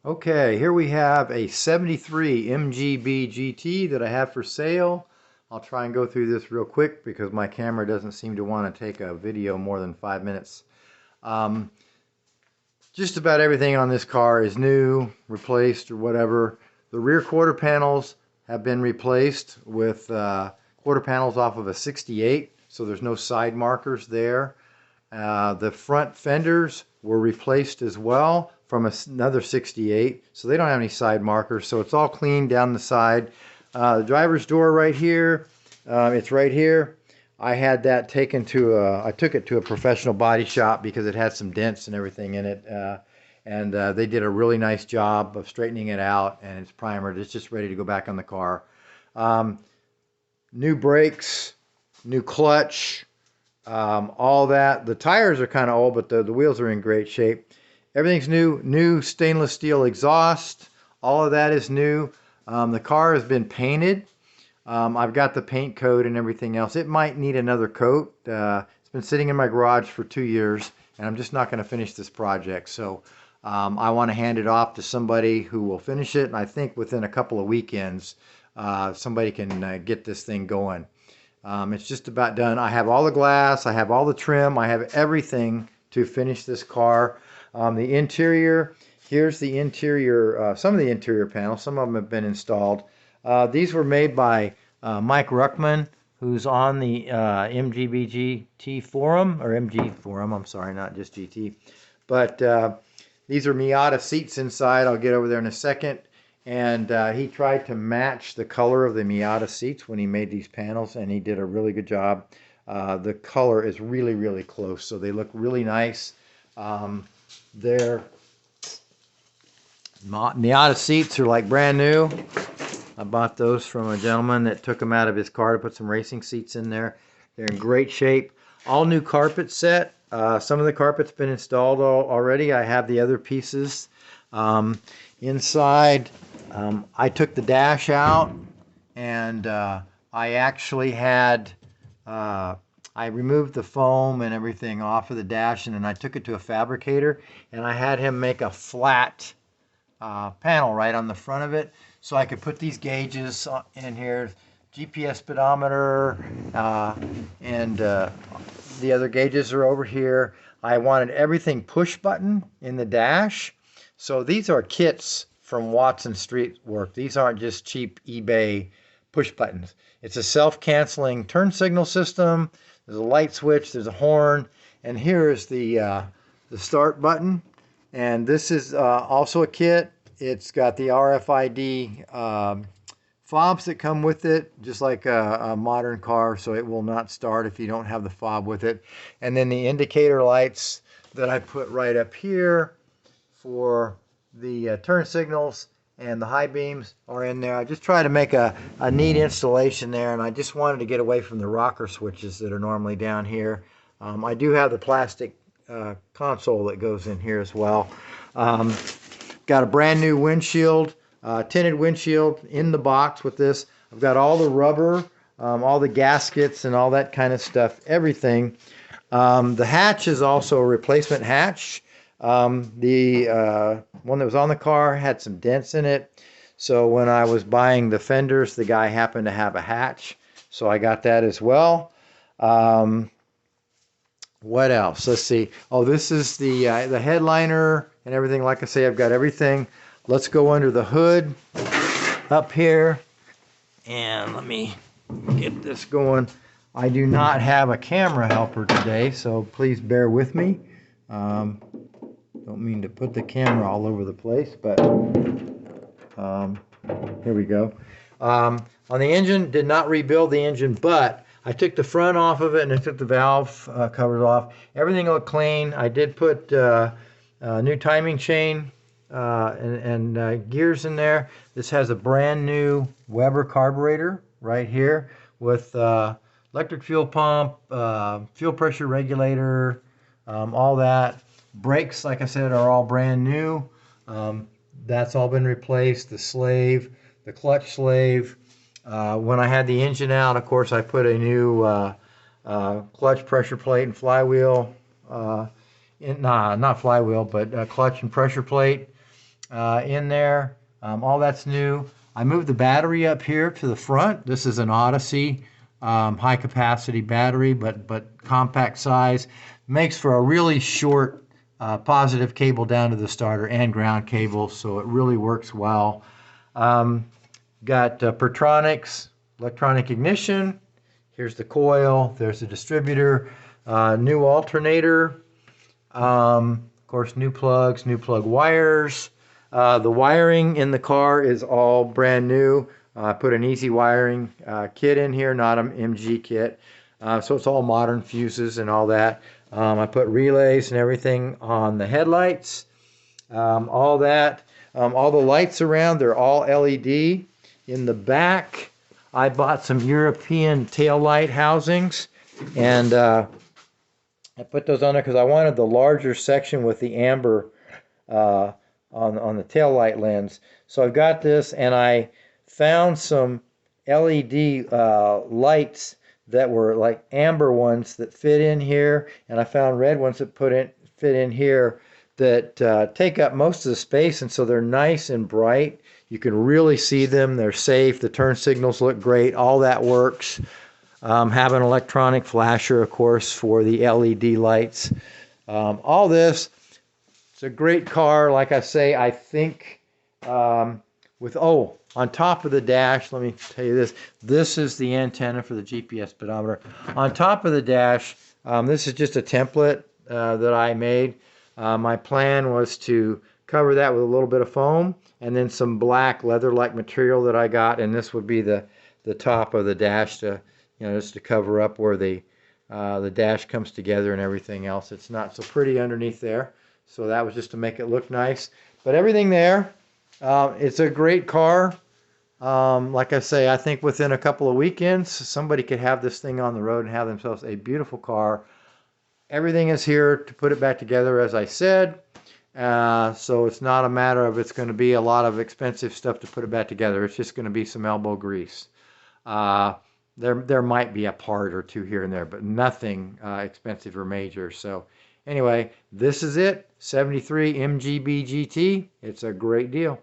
Okay, here we have a 73 MGB GT that I have for sale. I'll try and go through this real quick because my camera doesn't seem to want to take a video more than 5 minutes. Um, just about everything on this car is new, replaced, or whatever. The rear quarter panels have been replaced with quarter panels off of a 68, so there's no side markers there. The front fenders were replaced as well from another 68, so they don't have any side markers, so it's all clean down the side. The driver's door right here, it's right here. I had that taken to I took it to a professional body shop because it had some dents and everything in it, and they did a really nice job of straightening it out, and it's primered. It's just ready to go back on the car. New brakes, new clutch, all that. The tires are kind of old, but the wheels are in great shape. Everything's new. New stainless steel exhaust. All of that is new. The car has been painted. I've got the paint coat and everything else. It might need another coat. It's been sitting in my garage for 2 years, and I'm just not going to finish this project. So I want to hand it off to somebody who will finish it, and I think within a couple of weekends, somebody can get this thing going. It's just about done. I have all the glass, I have all the trim, I have everything to finish this car. The interior, here's the interior, some of the interior panels, some of them have been installed. These were made by Mike Ruckman, who's on the MGB GT forum, or MG forum, I'm sorry, not just GT. But these are Miata seats inside. I'll get over there in a second. And he tried to match the color of the Miata seats when he made these panels, and he did a really good job. The color is really, really close, so they look really nice. Their Miata seats are like brand new. I bought those from a gentleman that took them out of his car to put some racing seats in there. They're in great shape. All new carpet set. Some of the carpet's been installed already. I have the other pieces. Inside, I took the dash out, and I actually had, I removed the foam and everything off of the dash, and then I took it to a fabricator, and I had him make a flat panel right on the front of it, so I could put these gauges in here, GPS speedometer, and the other gauges are over here. I wanted everything push button in the dash. So these are kits from Watson Street Work. These aren't just cheap eBay push buttons. It's a self-canceling turn signal system. There's a light switch, there's a horn, and here is the start button. And this is also a kit. It's got the RFID fobs that come with it, just like a modern car, so it will not start if you don't have the fob with it. And then the indicator lights that I put right up here for the turn signals and the high beams are in there. I just try to make a neat installation there, and I just wanted to get away from the rocker switches that are normally down here. I do have the plastic console that goes in here as well. Got a brand new windshield, tinted windshield in the box with this. I've got all the rubber, all the gaskets and all that kind of stuff, everything. The hatch is also a replacement hatch. The one that was on the car had some dents in it, so when I was buying the fenders, the guy happened to have a hatch, so I got that as well. What else? Let's see. Oh, this is the headliner and everything. Like I say, I've got everything. Let's go under the hood up here, and let me get this going. I do not have a camera helper today, so please bear with me. Don't mean to put the camera all over the place, but here we go. On the engine, did not rebuild the engine, but I took the front off of it and I took the valve covers off. Everything looked clean. I did put new timing chain and gears in there. This has a brand new Weber carburetor right here with electric fuel pump, fuel pressure regulator, all that. Brakes, like I said, are all brand new. That's all been replaced. The slave, the clutch slave. When I had the engine out, of course, I put a new clutch pressure plate and flywheel. Not flywheel, but clutch and pressure plate. in there. All that's new. I moved the battery up here to the front. This is an Odyssey high capacity battery, but compact size. Makes for a really short positive cable down to the starter and ground cable, so it really works well. Got Pertronics, electronic ignition. Here's the coil. There's the distributor. New alternator. Of course, new plugs, new plug wires. The wiring in the car is all brand new. I put an easy wiring kit in here, not an MG kit. So it's all modern fuses and all that. I put relays and everything on the headlights. All that. All the lights around, they're all LED. In the back, I bought some European tail light housings, and I put those on there because I wanted the larger section with the amber on the tail light lens. So I've got this, and I found some LED lights that were like amber ones that fit in here, and I found red ones that fit in here that take up most of the space, and so they're nice and bright. You can really see them. They're safe. The turn signals look great. All that works. Have an electronic flasher, of course, for the LED lights. All this. It's a great car. Like I say, I think on top of the dash, let me tell you this. This is the antenna for the GPS speedometer. On top of the dash, this is just a template that I made. My plan was to cover that with a little bit of foam and then some black leather-like material that I got, and this would be the top of the dash to, just to cover up where the dash comes together and everything else. It's not so pretty underneath there, so that was just to make it look nice. But everything there, it's a great car. Like I say, I think within a couple of weekends, somebody could have this thing on the road and have themselves a beautiful car. Everything is here to put it back together, as I said. So it's not a matter of it's going to be a lot of expensive stuff to put it back together. It's just going to be some elbow grease. There might be a part or two here and there, but nothing expensive or major. So anyway, this is it. 73 MGB GT. It's a great deal.